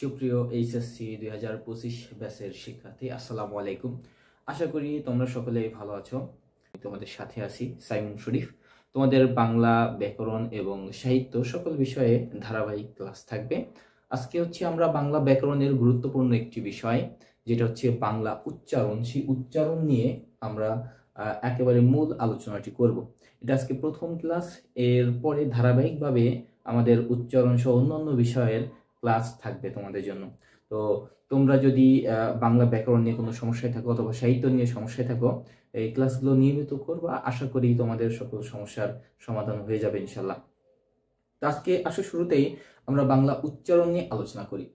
সুপ্রিয় এইচএসসি 2025 ব্যাচের শিক্ষার্থী, আসসালামু আলাইকুম। আশা করি তোমরা সকলেই ভালো আছো। তোমাদের সাথে আছি সাইমুন শরীফ। তোমাদের বাংলা, ব্যাকরণ এবং সাহিত্য সকল বিষয়ে ধারাবাহিক ক্লাস থাকবে। আজকে আমরা বাংলা ব্যাকরণের গুরুত্বপূর্ণ একটি বিষয়, যেটা বাংলা উচ্চারণ। সেই উচ্চারণ নিয়ে আমরা একেবারে মূল আলোচনাটি করব। এটা আজকে প্রথম ক্লাস। এরপরে ধারাবাহিকভাবে আমাদের উচ্চারণ সহ অন্যান্য বিষয়ের ক্লাস থাকবে তোমাদের জন্য। তো তোমরা যদি বাংলা ব্যাকরণ নিয়ে কোনো সমস্যায় থাকো অথবা সাহিত্য নিয়ে সমস্যায় থাকো, এই ক্লাসগুলো নিয়মিত করবা। আশা করি তোমাদের সকল সমস্যার সমাধান হয়ে যাবে ইনশাল্লাহ। তো আজকে শুরুতেই আমরা বাংলা উচ্চারণ নিয়ে আলোচনা করি।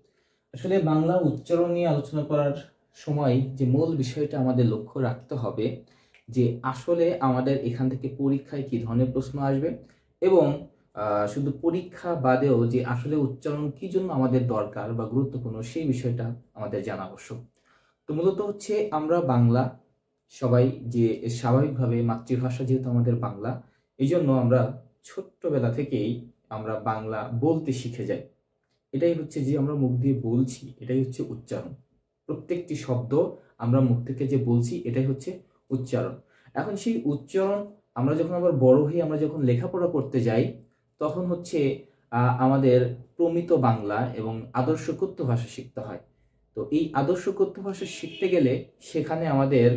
আসলে বাংলা উচ্চারণ নিয়ে আলোচনা করার সময় যে মূল বিষয়টা আমাদের লক্ষ্য রাখতে হবে, যে আসলে আমাদের এখান থেকে পরীক্ষায় কি ধরনের প্রশ্ন আসবে, এবং শুধু পরীক্ষা বাদেও যে আসলে উচ্চারণ কি জন্য আমাদের দরকার বা গুরুত্বপূর্ণ, সেই বিষয়টা আমাদের জানা আবশ্যক। তো মূলত আমরা বাংলা সবাই যে স্বাভাবিকভাবে মাতৃভাষা যেহেতু আমাদের বাংলা, এই জন্য আমরা ছোট্টবেলা থেকেই আমরা বাংলা বলতে শিখে যাই। এটাই যে আমরা মুখ দিয়ে বলছি, এটাই উচ্চারণ। প্রত্যেকটি শব্দ আমরা মুখ থেকে যে বলছি, এটাই উচ্চারণ। এখন সেই উচ্চারণ আমরা যখন আবার বড় হয়ে আমরা যখন লেখাপড়া করতে যাই, তখন আমাদের প্রমিত বাংলা এবং আদর্শ কথ্য ভাষা শিখতে হয়। তো এই আদর্শ কথ্য ভাষা শিখতে গেলে সেখানে আমাদের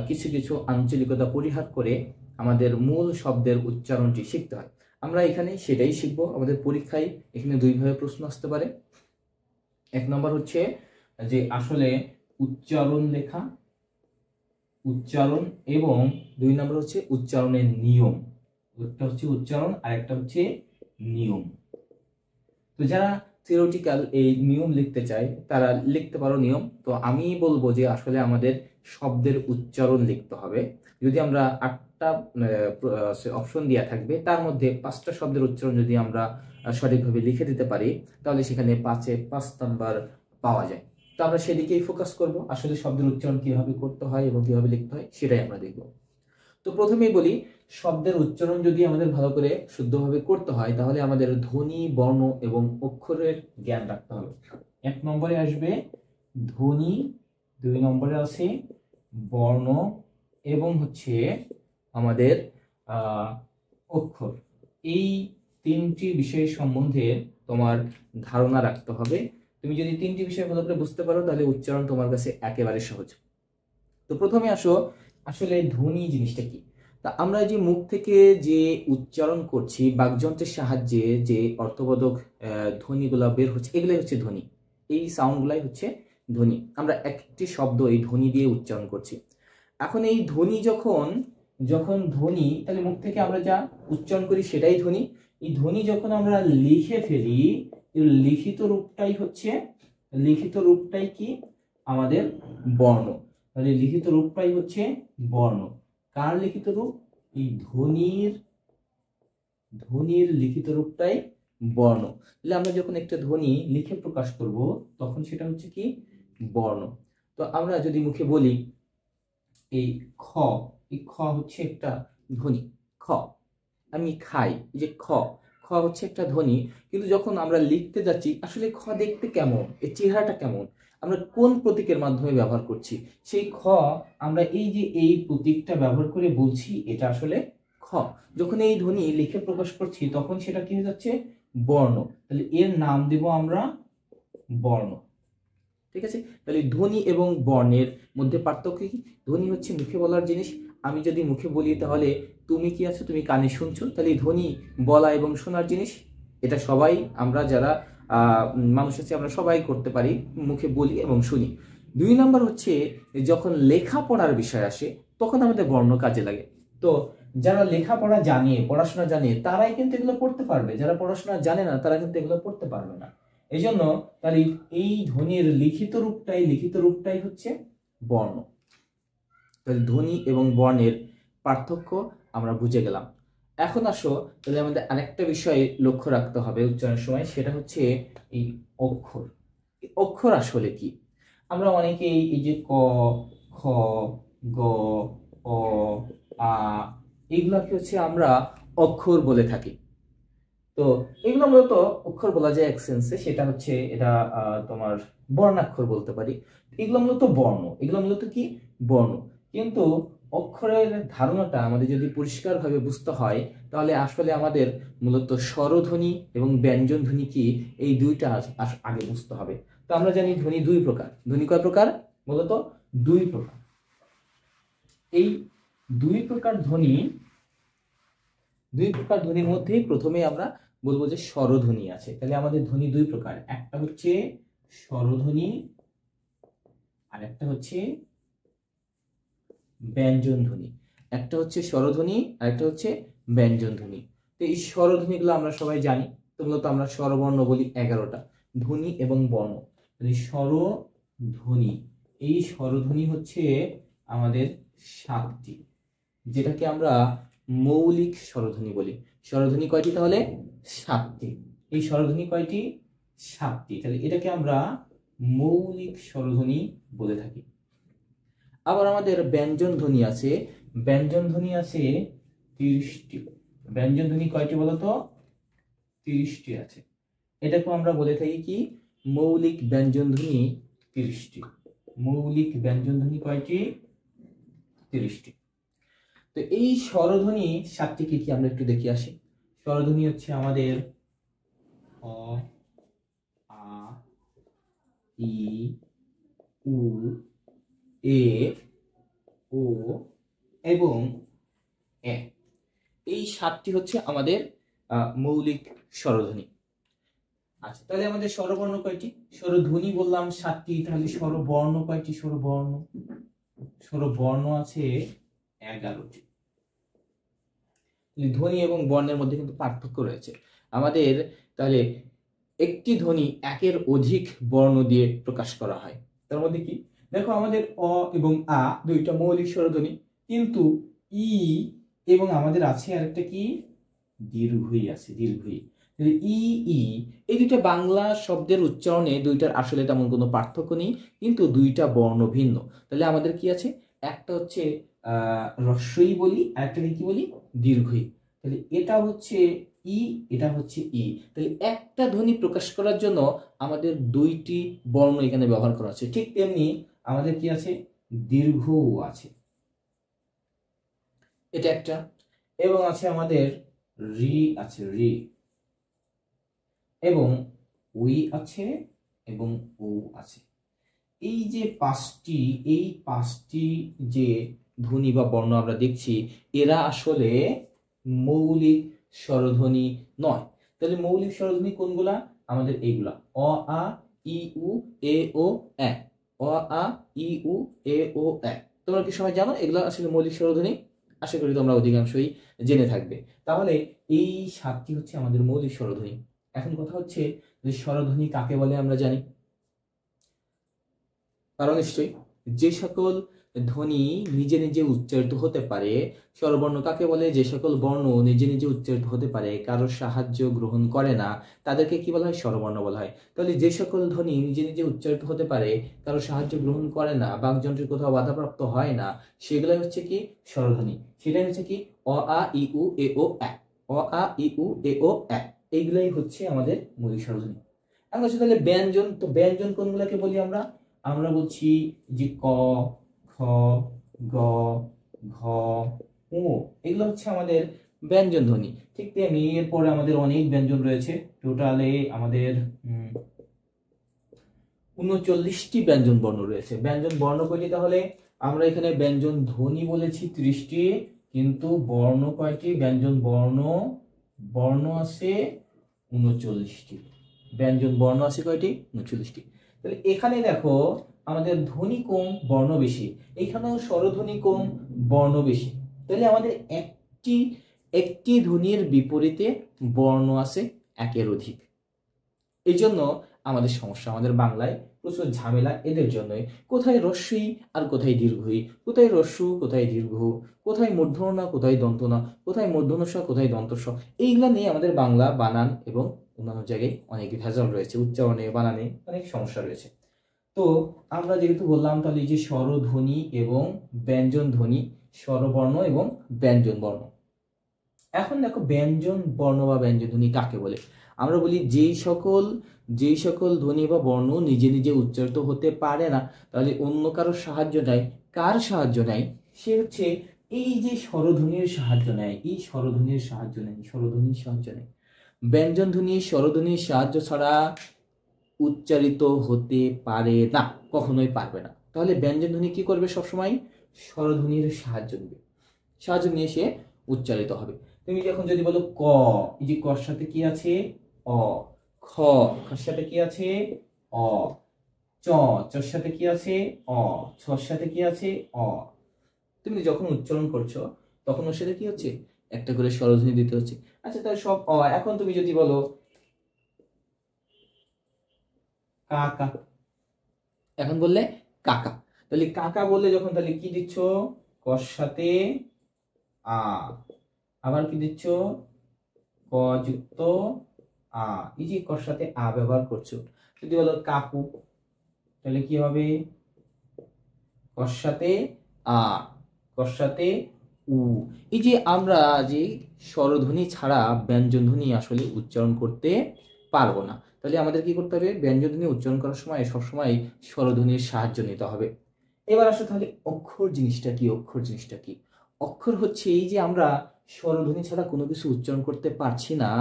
কিছু কিছু আঞ্চলিকতা পরিহার করে আমাদের মূল শব্দের উচ্চারণটি শিখতে হয়। আমরা এখানে সেটাই শিখব। আমাদের পরীক্ষায় এখানে দুইভাবে প্রশ্ন আসতে পারে। এক নম্বর যে আসলে উচ্চারণ লেখা, উচ্চারণ, এবং দুই নম্বর উচ্চারণের নিয়ম। একটা উচ্চারণ আর একটা নিয়ম। তো যারা থিওরিটিক্যাল এই নিয়ম লিখতে চায় তারা লিখতে পারো নিয়ম। তো আমি বলবো যে আসলে আমাদের শব্দের উচ্চারণ লিখতে হবে। যদি আমরা 8টা অপশন দেওয়া থাকবে, তার মধ্যে 5টা শব্দের উচ্চারণ যদি আমরা সঠিকভাবে লিখে দিতে পারি, তাহলে সেখানে 5-এ 5 নাম্বার পাওয়া যায়। তো আমরা সেদিকেই ফোকাস করব। আসলে শব্দের উচ্চারণ কিভাবে করতে হয় এবং কিভাবে লিখতে হয় সেটাই আমরা দেখব। তো প্রথমেই বলি, শব্দের উচ্চারণ যদি আমাদের ভালো করে শুদ্ধভাবে করতে হয়, তাহলে আমাদের ধ্বনি, বর্ণ এবং অক্ষরের জ্ঞান রাখতে হবে। 1 নম্বরে আসবে ধ্বনি, 2 নম্বরে আছে বর্ণ, এবং আমাদের অক্ষর। এই 3টি বিষয় সম্বন্ধে তোমার ধারণা রাখতে হবে। তুমি যদি 3টি বিষয় ভালো করে বুঝতে পারো, তাহলে উচ্চারণ তোমার কাছে একেবারে সহজ। তো প্রথমে আসলে ধ্বনি জিনিসটা কি। তা আমরা যে মুখ থেকে যে উচ্চারণ করছি, বাকযন্ত্রের সাহায্যে যে অর্থবোধক ধ্বনিগুলা বের হচ্ছে, এগুলাই ধ্বনি। এই সাউন্ডগুলাই ধ্বনি। আমরা একটি শব্দ এই ধ্বনি দিয়ে উচ্চারণ করছি। এখন এই ধ্বনি যখন ধ্বনি, তাহলে মুখ থেকে আমরা যা উচ্চারণ করি সেটাই ধ্বনি। এই ধ্বনি যখন আমরা লিখে ফেলি, লিখিত রূপটাই কি আমাদের বর্ণ। তাহলে লিখিত রূপটাই বর্ণ। কার লিখিত রূপ? এই ধ্বনির লিখিত রূপটাই বর্ণ। তাহলে আমরা যখন একটা ধ্বনি লিখে প্রকাশ করব, তখন সেটা কি বর্ণ। তো আমরা যদি মুখে বলি এই খ, এই খ একটা ধ্বনি। খ, আমি খাই, যে খ, খ একটা ধ্বনি। কিন্তু যখন আমরা লিখতে যাচ্ছি, আসলে খ দেখতে কেমন, এর চেহারাটা কেমন, আমরা কোন প্রতীকের মাধ্যমে ব্যবহার করছি, সেই খ আমরা এই প্রতীকটা ব্যবহার করে বলছি এটা আসলে খ। যখন এই ধ্বনি লিখে প্রকাশ করছি, তখন সেটা কি হয়ে যাচ্ছে? বর্ণ। তাহলে এর নাম দেব আমরা বর্ণ। ঠিক আছে? তাহলে ধ্বনি এবং বর্ণের মধ্যে পার্থক্য কি? ধ্বনি মুখে বলার জিনিস। আমি যদি মুখে বলি, তাহলে তুমি কি আছো, তুমি কানে শুনছো। তাহলে ধ্বনি বলা এবং শোনার জিনিস। এটা সবাই, আমরা যারা মানুষ আমরা সবাই করতে পারি, মুখে বলি এবং শুনি। 2 নম্বর যখন লেখাপড়ার বিষয় আসে, তখন আমাদের বর্ণ কাজে লাগে। তো যারা লেখাপড়া জানে, পড়াশোনা জানে, তারাই কিন্তু এগুলো পড়তে পারবে। যারা পড়াশোনা জানে না, তারা কিন্তু এগুলো পড়তে পারবে না। এই জন্য তাহলে এই ধ্বনির লিখিত রূপটাই বর্ণ। তাহলে ধ্বনি এবং বর্ণের পার্থক্য আমরা বুঝে গেলাম। এখন তাহলে আমাদের আরেকটা বিষয় লক্ষ্য রাখতে হবে উচ্চারণের সময়, সেটা এই অক্ষর। অক্ষর আসলে কি? আমরা অনেকেই এই যে ক, খ, গ, অ, আ, এইগুলাকে আমরা অক্ষর বলে থাকি। তো এগুলো মূলত অক্ষর বলা যায় এক সেন্সে, সেটা হচ্ছে এটা তোমার বর্ণাক্ষর বলতে পারি। এগুলো মূলত বর্ণ, এগুলো মূলত কি বর্ণ। কিন্তু অক্ষরের ধারণাটা আমাদের যদি পরিষ্কারভাবে বুঝতে হয় তাহলে আসলে আমাদের মূলত স্বরধ্বনি এবং ব্যঞ্জন ধ্বনি কি এই দুইটা আগে বুঝতে হবে। তো আমরা জানি ধ্বনি দুই প্রকার। ধ্বনি কয় প্রকার? মূলত দুই প্রকার। এই দুই প্রকার ধ্বনির মধ্যে প্রথমে আমরা বলবো যে স্বরধ্বনি আছে। তাহলে আমাদের ধ্বনি দুই প্রকার, একটা হচ্ছে স্বরধ্বনি আর একটা হচ্ছে ব্যঞ্জন ধ্বনি। একটা হচ্ছে স্বরধ্বনি আর একটা হচ্ছে ব্যঞ্জন ধ্বনি। তো এই স্বরধ্বনিগুলো আমরা সবাই জানি। তো মূলত আমরা স্বরবর্ণ বলি 11টা, ধ্বনি এবং বর্ণ। স্বরধ্বনি, এই স্বরধ্বনি হচ্ছে আমাদের 7টি, যেটাকে আমরা মৌলিক স্বরধ্বনি বলি। স্বরধ্বনি কয়টি তাহলে? 7টি। এই স্বরধ্বনি কয়টি? 7টি। তাহলে এটাকে আমরা মৌলিক স্বরধ্বনি বলে থাকি। আবার আমাদের ব্যঞ্জন ধ্বনি আছে। ব্যঞ্জন ধ্বনি আছে 30টি। ব্যঞ্জন ধ্বনি কয়টি বলতো? 30টি আছে। এটাকে আমরা বলে থাকি কি মৌলিক ব্যঞ্জন ধ্বনি 30টি। মৌলিক ব্যঞ্জন ধ্বনি কয়টি? 30টি। তো এই স্বরধ্বনি 7টি কি আমরা একটু দেখে আসি। স্বরধ্বনি হচ্ছে আমাদের অ, আ, ই, উ, এ, ও এবং এ। এই 7টি হচ্ছে আমাদের মৌলিক স্বরধ্বনি। আচ্ছা, তাহলে আমাদের স্বরবর্ণ কয়টি? স্বরধ্বনি বললাম 7টি, তাহলে স্বরবর্ণ কয়টি? স্বরবর্ণ আছে 11টি। ধ্বনি এবং বর্ণের মধ্যে কিন্তু পার্থক্য রয়েছে আমাদের। তাহলে একটি ধ্বনি একের অধিক বর্ণ দিয়ে প্রকাশ করা হয়। তার মধ্যে কি দেখো, আমাদের অ এবং আ দুইটা মৌলিক স্বরধ্বনি, কিন্তু ই এবং আমাদের আছে আরেকটা কি দীর্ঘই আছে, দীর্ঘই। ই ই এই দুইটা বাংলা শব্দের উচ্চারণে দুইটার আসলে তেমন কোনো পার্থক্য নেই, কিন্তু দুইটা বর্ণ ভিন্ন। তাহলে আমাদের কি আছে, একটা হচ্ছে হ্রস্বই বলি আর একটা কি বলি দীর্ঘই। তাহলে এটা হচ্ছে ই, এটা হচ্ছে ই। তাহলে একটা ধ্বনি প্রকাশ করার জন্য আমাদের দুইটি বর্ণ এখানে ব্যবহার করা হচ্ছে। ঠিক তেমনি আমাদের কি আছে, দীর্ঘও আছে, এটা একটা। এবং আছে আমাদের রি আছে, রি, এবং উই আছে এবং ও আছে। এই যে পাঁচটি যে ধ্বনি বা বর্ণ আমরা দেখছি, এরা আসলে মৌলিক স্বরধ্বনি নয়। তাহলে মৌলিক স্বরধ্বনি কোনগুলা? আমাদের এইগুলা, অ, আ, ই, উ, এ, ও, এ। অ, আ, ই, উ, এ, ও, এ। তোমরা কি সবাই জানো এগুলা আসলে মৌলিক স্বরধ্বনি? আশা করি তোমরা অধিকাংশই জেনে থাকবে। তাহলে এই 7টি হচ্ছে আমাদের মৌলিক স্বরধ্বনি। এখন কথা হচ্ছে যে স্বরধ্বনি কাকে বলে আমরা জানি। কারণ নিশ্চয়ই যে সকল ধ্বনি নিজে নিজে উচ্চারিত হতে পারে। স্বরবর্ণ কাকে বলে? যে সকল বর্ণ নিজে নিজে উচ্চারিত হতে পারে, কারোর সাহায্য গ্রহণ করে না, তাদেরকে কি বলা হয়? স্বরবর্ণ বলা হয়। তাহলে যে সকল ধ্বনি নিজে নিজে উচ্চারিত হতে পারে, কারোর সাহায্য গ্রহণ করে না, বাকযন্ত্রের কোথাও বাধাপ্রাপ্ত হয় না, সেগুলাই হচ্ছে কি স্বরধ্বনি। সেটাই হচ্ছে কি অ, আ, ই, উ, এ, ও, এ। অ, আ, ই, উ, এ, ও, এ। এইগুলাই হচ্ছে আমাদের মৌলিক স্বরধ্বনি। এখন হচ্ছে তাহলে ব্যঞ্জন। তো ব্যঞ্জন কোনগুলাকে বলি আমরা? আমরা বলছি যে ক, খ, গ, ঘ, উ, এগুলো হচ্ছে আমাদের ব্যঞ্জন ধ্বনি। ঠিক তেমনি এরপরে আমাদের অনেক ব্যঞ্জন রয়েছে। টোটালে আমাদের 39টি ব্যঞ্জন বর্ণ রয়েছে। ব্যঞ্জন বর্ণ কয়টি তাহলে? আমরা এখানে ব্যঞ্জন ধ্বনি বলেছি 30টি, কিন্তু বর্ণ কয়টি? ব্যঞ্জন বর্ণ আছে 39টি। ব্যঞ্জন বর্ণ আছে কয়টি? 39টি। তাহলে এখানে দেখো আমাদের ধ্বনি কম বর্ণ বেশি, এখানেও স্বরধ্বনি কম বর্ণ বেশি। তাহলে আমাদের একটি ধ্বনির বিপরীতে বর্ণ আছে একের অধিক। এই জন্য আমাদের সমস্যা, আমাদের বাংলায় প্রচুর ঝামেলা এদের জন্যই। কোথায় রস্যই আর কোথায় দীর্ঘই, কোথায় রস্যু কোথায় দীর্ঘ, কোথায় মূর্ধন্য কোথায় দন্তনা, কোথায় মূর্ধন্য কোথায় দন্তস্ব। এইগুলো নিয়ে আমাদের বাংলা বানান এবং অন্যান্য জায়গায় অনেক ভেজাল রয়েছে, উচ্চারণে বানানে অনেক সমস্যা রয়েছে। তো আমরা যেহেতু বললাম, তাহলে এই যে স্বরধ্বনি এবং ব্যঞ্জন ধ্বনি, স্বরবর্ণ এবং ব্যঞ্জন বর্ণ, এখন দেখো ব্যঞ্জন বর্ণ বা ব্যঞ্জন ধ্বনি কাকে বলে। আমরা বলি যেই সকল ধ্বনি বা বর্ণ নিজে নিজে উচ্চারিত হতে পারে না, তাহলে অন্য কারোর সাহায্য নেয়। কার সাহায্য নেয়? সে হচ্ছে এই যে স্বরধ্বনির সাহায্য নেয়, এই স্বরধ্বনির সাহায্য নেয়, স্বরধ্বনির সাহায্য নেয়। ব্যঞ্জন ধ্বনি স্বরধ্বনির সাহায্য ছাড়া উচ্চারিত হতে পারে না, কখনোই পারবে না। তাহলে ব্যঞ্জন ধ্বনি কি করবে? সবসময় স্বরধ্বনির সাহায্য নেবে, সাহায্য নিয়ে সে উচ্চারিত হবে। তুমি যখন যদি বলো ক, এই যে কর সাথে কি আছে? অ। খ, খর সাথে কি আছে? অ। চ, চর সাথে কি আছে? অ। ছর সাথে কি আছে? অ। তুমি যখন উচ্চারণ করছো তখন ওর সাথে কি হচ্ছে? একটা করে স্বরধ্বনি দিতে হচ্ছে। আচ্ছা, তাহলে সব অ। এখন তুমি যদি বলো কাকা, এখন বললে কাকা, তাহলে কাকা বললে যখন, তাহলে কি দিচ্ছ? কর সাথে আ, আবার কি দিচ্ছ? ক যুক্ত আ, এই যে কর সাথে আ ব্যবহার করছো। যদি বলো কাকু, তাহলে কি হবে? কর সাথে আ, কর সাথে উ। এই যে আমরা যে স্বরধ্বনি ছাড়া ব্যঞ্জন ধ্বনি আসলে উচ্চারণ করতে পারবো না, তাহলে আমাদের কি করতে হবে? ব্যঞ্জন ধ্বনি উচ্চারণ করার সময় সবসময় স্বরধ্বনির সাহায্য নিতে হবে। এবার আসো তাহলে অক্ষর জিনিসটা কি? অক্ষর জিনিসটা কি? অক্ষর হচ্ছে এই যে আমরা স্বরধ্বনি ছাড়া কোনো কিছু উচ্চারণ করতে পারছি না,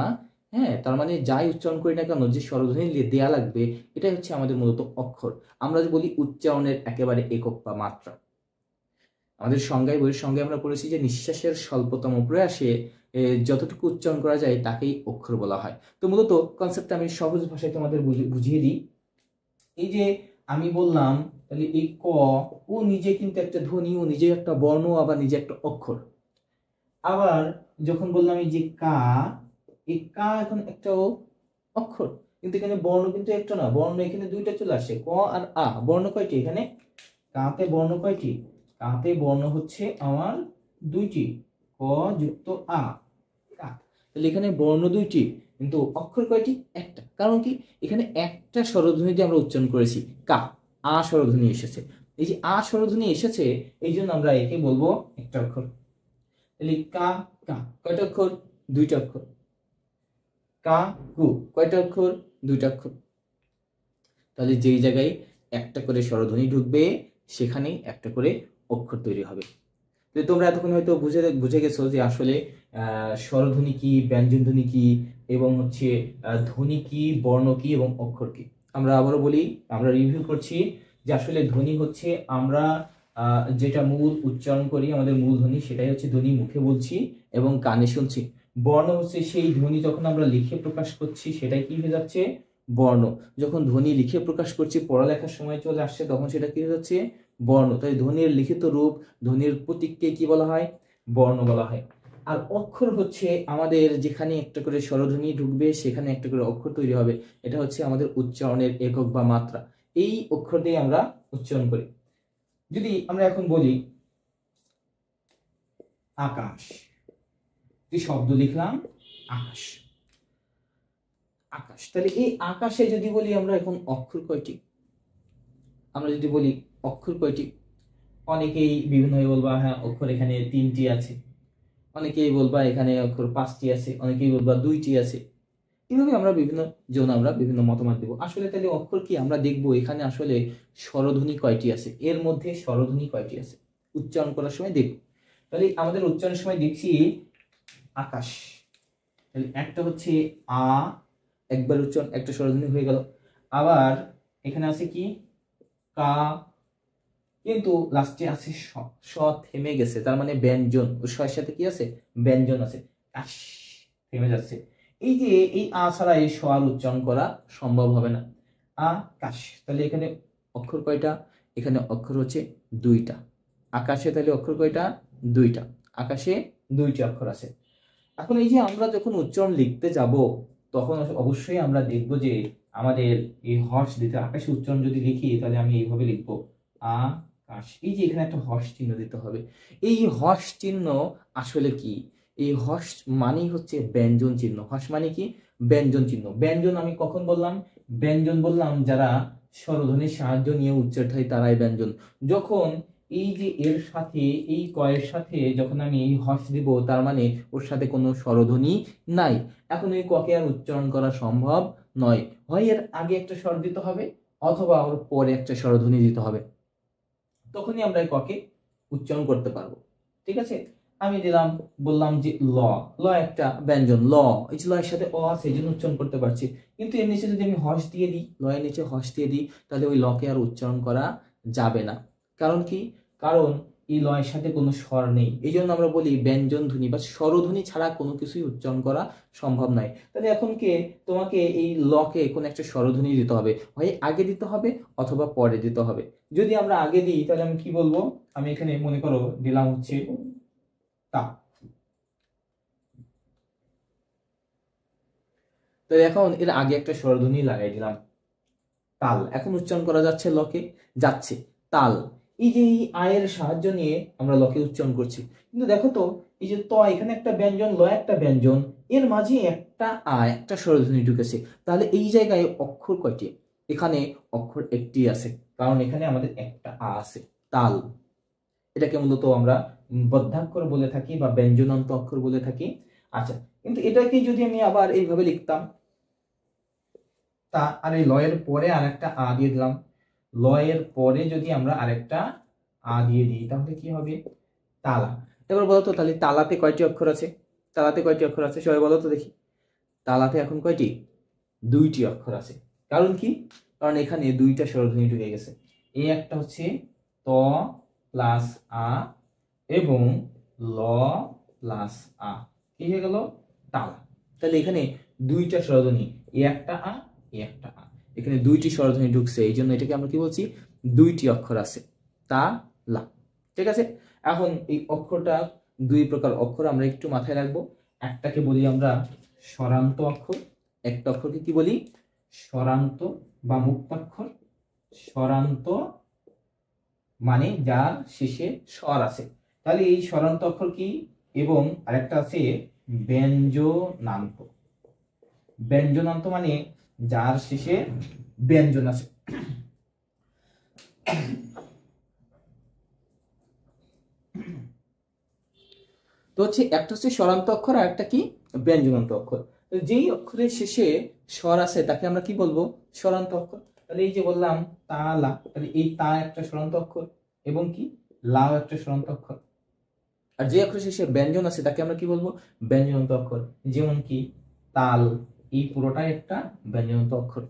হ্যাঁ, তার মানে যাই উচ্চারণ করি না কেন যে স্বরধ্বনি দেয়া লাগবে, এটাই হচ্ছে আমাদের মূলত অক্ষর। আমরা যে বলি উচ্চারণের একেবারে একক বা মাত্রা। আমাদের সংজ্ঞায়, বইয়ের সংজ্ঞায় আমরা পড়েছি যে নিঃশ্বাসের স্বল্পতম প্রয়াসে যতটুকু উচ্চারণ করা যায় তাকেই অক্ষর বলা হয়। তো মূলত কনসেপ্টটা আমি সহজ ভাষায় তোমাদের বুঝিয়ে দিই। এই যে আমি বললাম, তাহলে এই ক, ও নিজে কিন্তু একটা ধ্বনি, ও নিজে একটা বর্ণ, আবার নিজে একটা অক্ষর। আবার যখন বললাম এই যে কা, এই কা এখন একটা অক্ষর, কিন্তু এখানে বর্ণ কিন্তু একটা না, বর্ণ এখানে দুইটা চলে আসে, ক আর আ। বর্ণ কয়টি এখানে? কাতে বর্ণ কয়টি? কাতে বর্ণ হচ্ছে আমার দুইটি, ক যুক্ত আ, কা। তাহলে এখানে বর্ণ দুইটি, কিন্তু অক্ষর কয়টি? একটা। কারণ কি? এখানে একটা স্বরধ্বনি দিয়ে আমরা উচ্চারণ করেছি, কা, আ স্বরধ্বনি এসেছে। এই যে আ স্বরধ্বনি এসেছে, এই জন্য আমরা একে বলবো একটা অক্ষর। তাহলে কা, কা কয়টা অক্ষর? দুইটা অক্ষর। কা কু কয়টা অক্ষর? দুইটা অক্ষর। তাহলে যেই জায়গায় একটা করে স্বরধ্বনি ঢুকবে সেখানেই একটা করে অক্ষর তৈরি হবে। তো তোমরা এতক্ষণ হয়তো বুঝে গেছো যে আসলে স্বরধ্বনি কি, ব্যঞ্জন ধ্বনি কি, এবং হচ্ছে ধ্বনি কি, বর্ণ কি এবং অক্ষর কি। আমরা আবারও বলি, আমরা রিভিউ করছি যে আসলে ধ্বনি হচ্ছে আমরা যেটা মূল উচ্চারণ করি, আমাদের মূল ধ্বনি, সেটাই হচ্ছে ধ্বনি, মুখে বলছি এবং কানে শুনছি। বর্ণ হচ্ছে সেই ধ্বনি যখন আমরা লিখে প্রকাশ করছি সেটাই কি হয়ে যাচ্ছে? বর্ণ। যখন ধ্বনি লিখে প্রকাশ করছি, পড়ালেখার সময় চলে আসছে, তখন সেটা কি হয়ে যাচ্ছে? বর্ণ। তাই ধ্বনির লিখিত রূপ, ধ্বনির প্রতীককে কি বলা হয়? বর্ণ বলা হয়। আর অক্ষর হচ্ছে আমাদের যেখানে একটা করে স্বরধ্বনি ঢুকবে সেখানে একটা করে অক্ষর তৈরি হবে, এটা হচ্ছে আমাদের উচ্চারণের একক বা মাত্রা। এই অক্ষর দিয়ে আমরা উচ্চারণ করি। যদি আমরা এখন বলি আকাশ, যে শব্দ লিখলাম আকাশ, আকাশ, তাহলে এই আকাশে যদি বলি আমরা এখন অক্ষর কয়টি? আমরা যদি বলি অক্ষর কয়টি, অনেকেই বিভিন্নভাবে বলবা হ্যাঁ অক্ষর এখানে 3টি আছে, অনেকেই বলবা এখানে অক্ষর 5টি আছে, অনেকেই বলবা 2টি আছে। এইভাবে আমরা বিভিন্ন জন আমরা বিভিন্ন মতামত দেব। আসলে তাহলে অক্ষর কি? আমরা দেখব এখানে আসলে স্বরধ্বনি কয়টি আছে, এর মধ্যে স্বরধ্বনি কয়টি আছে উচ্চারণ করার সময় দেখব। তাহলে আমাদের উচ্চারণের সময় দেখছি আকাশ, তাহলে একটা হচ্ছে আ, একবার উচ্চারণ, একটা স্বরধ্বনি হয়ে গেল। আবার এখানে আছে কি? কা, কিন্তু লাস্টে আছে স, স থেমে গেছে, তার মানে ব্যঞ্জন। ও স-এর সাথে কি আছে? ব্যঞ্জন আছে, কাশ, থেমে যাচ্ছে। এই যে এই আ ছাড়া এই স আর উচ্চারণ করা সম্ভব হবে না। আকাশ, তাহলে এখানে অক্ষর কয়টা? এখানে অক্ষর হচ্ছে 2টা। আকাশে তাহলে অক্ষর কয়টা? 2টা। আকাশে 2টি অক্ষর আছে। এখন এই যে আমরা যখন উচ্চারণ লিখতে যাব, তখন অবশ্যই আমরা দেখব যে আমাদের এই হর্ষ দিতে, আকাশে উচ্চারণ যদি লিখি তাহলে আমি এইভাবে লিখবো আকাশ। এই যে এখানে একটা হর্ষ চিহ্ন দিতে হবে। এই হর্ষ চিহ্ন আসলে কি? এই হর্ষ মানেই হচ্ছে ব্যঞ্জন চিহ্ন। হর্ষ মানে কি? ব্যঞ্জন চিহ্ন। ব্যঞ্জন আমি কখন বললাম? ব্যঞ্জন বললাম যারা স্বরধ্বনির সাহায্য নিয়ে উচ্চারিত হয় তারাই ব্যঞ্জন। যখন এই যে এর সাথে এই কয়ের সাথে যখন আমি এই হস দিব, তার মানে ওর সাথে কোনো স্বরধ্বনি নাই। এখন এই ককে আর উচ্চারণ করা সম্ভব নয়, হয় এর আগে একটা স্বর দিতে হবে অথবা ওর পরে একটা স্বরধ্বনি দিতে হবে, তখনই আমরা এই ককে উচ্চারণ করতে পারবো। ঠিক আছে, আমি দিলাম, বললাম যে ল, ল একটা ব্যঞ্জন, ল, এই যে ল এর সাথে অ আছে এই জন্য উচ্চারণ করতে পারছি। কিন্তু এর নিচে যদি আমি হস দিয়ে দিই, ল এর নিচে হস দিয়ে দিই, তাহলে ওই লকে আর উচ্চারণ করা যাবে না। কারণ কি? কারণ এই ল এর সাথে কোনো স্বর নেই, এই জন্য আমরা বলি ব্যঞ্জন ধ্বনি বা স্বরধ্বনি ছাড়া কোনো কিছুই উচ্চারণ করা সম্ভব নয়। তাহলে এখন তোমাকে এই লকে কোনো একটা স্বরধ্বনি দিতে হবে, হয় আগে দিতে হবে অথবা পরে দিতে হবে। যদি আমরা আগে দিই তাহলে আমি কি বলবো, আমি এখানে মনে করো দিলাম হচ্ছে তা। তো এখন এর আগে একটা স্বরধ্বনি লাগাই দিলাম তাল, এখন উচ্চারণ করা যাচ্ছে লকে, যাচ্ছে তাল। এই যে এই আয়ের সাহায্য নিয়ে আমরা লকে উচ্চারণ করছি। কিন্তু দেখো তো, এই যে ত এখানে একটা ব্যঞ্জন, ল একটা ব্যঞ্জন, এর মাঝে একটা একটা স্বরধ্বনি ঢুকেছে, তাহলে এই জায়গায় অক্ষর কয়টি? এখানে অক্ষর একটি আছে, কারণ এখানে আমাদের একটা আ আছে, তাল। এটাকে মূলত আমরা বদ্ধাক্ষর বলে থাকি বা ব্যঞ্জনান্ত অক্ষর বলে থাকি। আচ্ছা, কিন্তু এটাকে যদি আমি আবার এইভাবে লিখতাম, তা আর এই লয়ের পরে আরেকটা আ দিয়ে দিলাম, লয়ের পরে যদি আমরা আরেকটা আ দিয়ে দিই তাহলে কি হবে? তালা। এবার বলো তো, তাহলে তালাতে কয়টি অক্ষর আছে? তালাতে কয়টি অক্ষর আছে সবাই বলো তো দেখি। তালাতে এখন কয়টি? দুইটি অক্ষর আছে। কারণ কি? কারণ এখানে দুইটা স্বরধ্বনি ঢুকে গেছে। এই একটা হচ্ছে ত প্লাস আ এবং ল প্লাস আ, কি হয়ে গেল? তালা। তাহলে এখানে দুইটা স্বরধ্বনি, এ একটা আ, এ একটা আ, এখানে দুইটি স্বরধ্বনি ঢুকছে, এই জন্য এটাকে আমরা কি বলছি? দুইটি অক্ষর আছে, তা লা। ঠিক আছে, এখন এই অক্ষরটা দুই প্রকার অক্ষর আমরা একটু মাথায় রাখবো। একটাকে বলি আমরা স্বরান্ত অক্ষর, একটা অক্ষরকে কি বলি? স্বরান্ত বা মুক্তাক্ষর। স্বরান্ত মানে যার শেষে স্বর আছে, তাহলে এই স্বরান্ত অক্ষর কি? এবং আরেকটা আছে ব্যঞ্জনান্ত। ব্যঞ্জনান্ত মানে যার শেষে ব্যঞ্জন আছে। তো হচ্ছে একটা হচ্ছে স্বরান্ত অক্ষর আর একটা কি? ব্যঞ্জনান্ত অক্ষর। যেই অক্ষরের শেষে স্বর আছে তাকে আমরা কি বলবো? স্বরান্ত অক্ষর। তাহলে এই যে বললাম তা লা, তাহলে এই তা একটা স্বরান্ত অক্ষর এবং কি লাও একটা স্বরান্ত অক্ষর। আর যে অক্ষরের শেষে ব্যঞ্জন আছে তাকে আমরা কি বলবো? ব্যঞ্জনান্ত অক্ষর। যেমন কি তাল, এই পুরোটাই একটা ব্যঞ্জনান্ত অক্ষর।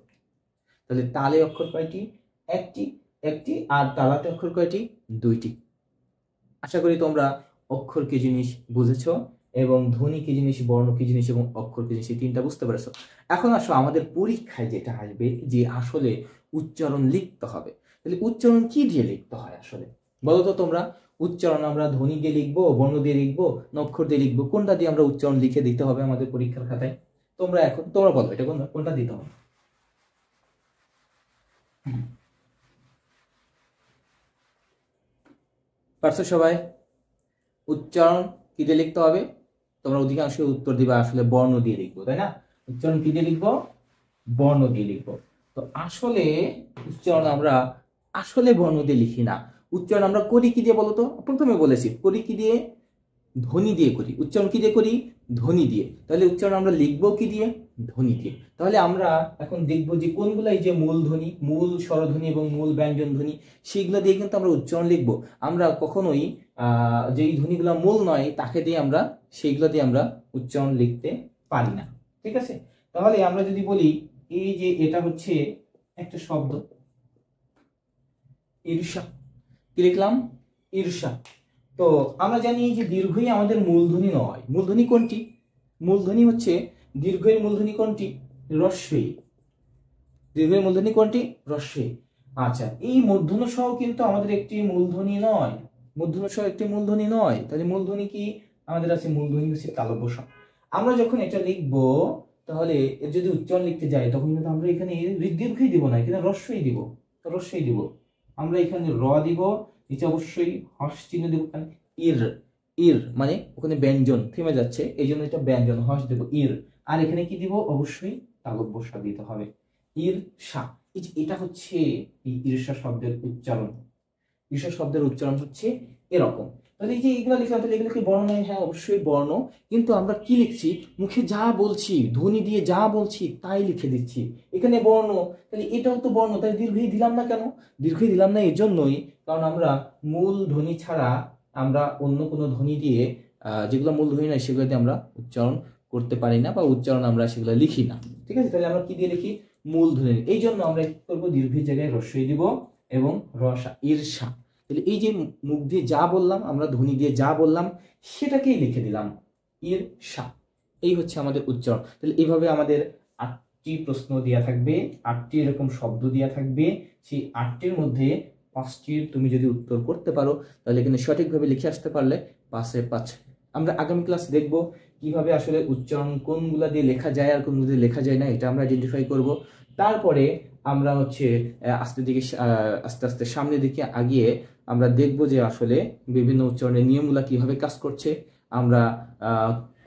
তাহলে তালে অক্ষর কয়টি? একটি, একটি। আর তালাতে অক্ষর কয়টি? দুইটি। আশা করি তোমরা অক্ষর কি জিনিস বুঝেছো এবং ধ্বনি কি জিনিস, বর্ণ কি জিনিস এবং অক্ষর কি জিনিস, এই তিনটা বুঝতে পেরেছো। এখন আসো আমাদের পরীক্ষায় যেটা আসবে যে আসলে উচ্চারণ লিখতে হবে। তাহলে উচ্চারণ কি দিয়ে লিখতে হয় আসলে বলো তো তোমরা? উচ্চারণ আমরা ধ্বনি দিয়ে লিখবো, বর্ণ দিয়ে লিখবো, অক্ষর দিয়ে লিখবো, কোনটা দিয়ে আমরা উচ্চারণ লিখে দিতে হবে আমাদের পরীক্ষার খাতায়? তোমরা বলো এটা কোনটা দিতে হবে? পারছো সবাই? উচ্চারণ কি দিয়ে লিখতে হবে? তোমরা অধিকাংশ উত্তর দিবা আসলে বর্ণ দিয়ে লিখবো, তাই না? উচ্চারণ কি দিয়ে লিখবো? বর্ণ দিয়ে লিখবো। তো আসলে উচ্চারণ আমরা আসলে বর্ণ দিয়ে লিখি না। উচ্চারণ আমরা করি কি দিয়ে বলতো? প্রথমে বলেছি করি কি দিয়ে? ধ্বনি দিয়ে করি। উচ্চারণ কি দিয়ে করি? ধ্বনি দিয়ে। তাহলে উচ্চারণ আমরা লিখবো কি দিয়ে? ধ্বনি দিয়ে। তাহলে আমরা এখন দেখবো যে কোনগুলো এই যে মূল ধ্বনি, মূল স্বরধ্বনি এবং মূল ব্যঞ্জন ধ্বনি, সেইগুলো দিয়ে কিন্তু আমরা উচ্চারণ লিখবো। আমরা কখনোই যেই ধ্বনিগুলো মূল নয় তাকে দিয়ে আমরা সেইগুলো দিয়ে আমরা উচ্চারণ লিখতে পারি না। ঠিক আছে, তাহলে আমরা যদি বলি এই যে এটা হচ্ছে একটা শব্দ ঈর্ষা, কি লিখলাম? ঈর্ষা। তো আমরা জানি যে দীর্ঘই আমাদের মূলধ্বনি নয়। মূলধ্বনি কোনটি? মূলধ্বনি হচ্ছে দীর্ঘের মূলধ্বনি কোনটি? রস্বই। দীর্ঘের মূলধ্বনি কোনটি? রস্বই। আচ্ছা, এই মূর্ধন্য সহ কিন্তু আমাদের একটি মূলধ্বনি নয়। মূর্ধন্য সহ একটি মূলধ্বনি নয়। তাহলে মূলধ্বনি কি আমাদের আছে? মূলধ্বনি হচ্ছে তালব্য স। আমরা যখন এটা লিখবো তাহলে এর যদি উচ্চারণ লিখতে যাই তখন কিন্তু আমরা এখানে দীর্ঘই দিব না, এখানে রস্বই দিব। রস্বই দিব। আমরা এখানে র দিব, নিচে অবশ্যই হর্ষ চিহ্ন দেব। ইর, ইর মানে ওখানে ব্যঞ্জন থেমে যাচ্ছে, এই জন্য এটা ব্যঞ্জন, হর্ষ দেব ইর। আর এখানে কি দিব? অবশ্যই তালব্য স দিতে হবে, ঈর্ষা। এটা হচ্ছে এই ঈর্ষা শব্দের উচ্চারণ। ঈর্ষা শব্দের উচ্চারণ হচ্ছে এরকম। তাহলে এই যে এগুলো লিখলাম, তাহলে এগুলো কি বর্ণ? হ্যাঁ, অবশ্যই বর্ণ। কিন্তু আমরা কি লিখছি? মুখে যা বলছি, ধ্বনি দিয়ে যা বলছি তাই লিখে দিচ্ছি। এখানে বর্ণ, তাহলে এটাও তো বর্ণ, তাই দীর্ঘই দিলাম না কেন? দীর্ঘই দিলাম না এজন্যই কারণ আমরা মূল ধ্বনি ছাড়া আমরা অন্য কোনো ধ্বনি দিয়ে যেগুলো মূল ধ্বনি নয় সেগুলো দিয়ে আমরা উচ্চারণ করতে পারি না, বা উচ্চারণ আমরা সেগুলো লিখি না। ঠিক আছে, তাহলে আমরা কি দিয়ে লিখি? মূল ধ্বনি। এই জন্য আমরা কি করবো? দীর্ঘের জায়গায় রস্বই দিব এবং রসা, ঈর্ষা। তাহলে এই যে মুখ দিয়ে যা বললাম, আমরা ধ্বনি দিয়ে যা বললাম সেটাকেই লিখে দিলাম, ঈর্ষা। এই হচ্ছে আমাদের উচ্চারণ। তাহলে এইভাবে আমাদের 8টি প্রশ্ন দেওয়া থাকবে, 8টি এরকম শব্দ দেওয়া থাকবে। সেই 8টির মধ্যে 5টির তুমি যদি উত্তর করতে পারো তাহলে এখানে সঠিকভাবে লিখে আসতে পারলে 5-এ 5। আমরা আগামী ক্লাস দেখব কিভাবে আসলে উচ্চারণ কোনগুলা দিয়ে লেখা যায় আর কোনগুলো দিয়ে লেখা যায় না, এটা আমরা আইডেন্টিফাই করব। তারপরে আমরা হচ্ছে আস্তে আস্তে সামনের দিকে আগিয়ে আমরা দেখব যে আসলে বিভিন্ন উচ্চারণের নিয়মগুলা কিভাবে কাজ করছে, আমরা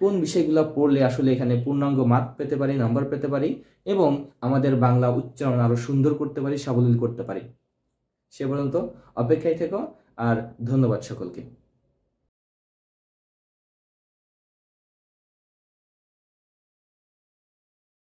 কোন বিষয়গুলো পড়লে আসলে এখানে পূর্ণাঙ্গ মার্ক পেতে পারি, নাম্বার পেতে পারি, এবং আমাদের বাংলা উচ্চারণ আরো সুন্দর করতে পারি, সাবলীল করতে পারি। সে পর্যন্ত অপেক্ষায় থেকো, আর ধন্যবাদ সকলকে।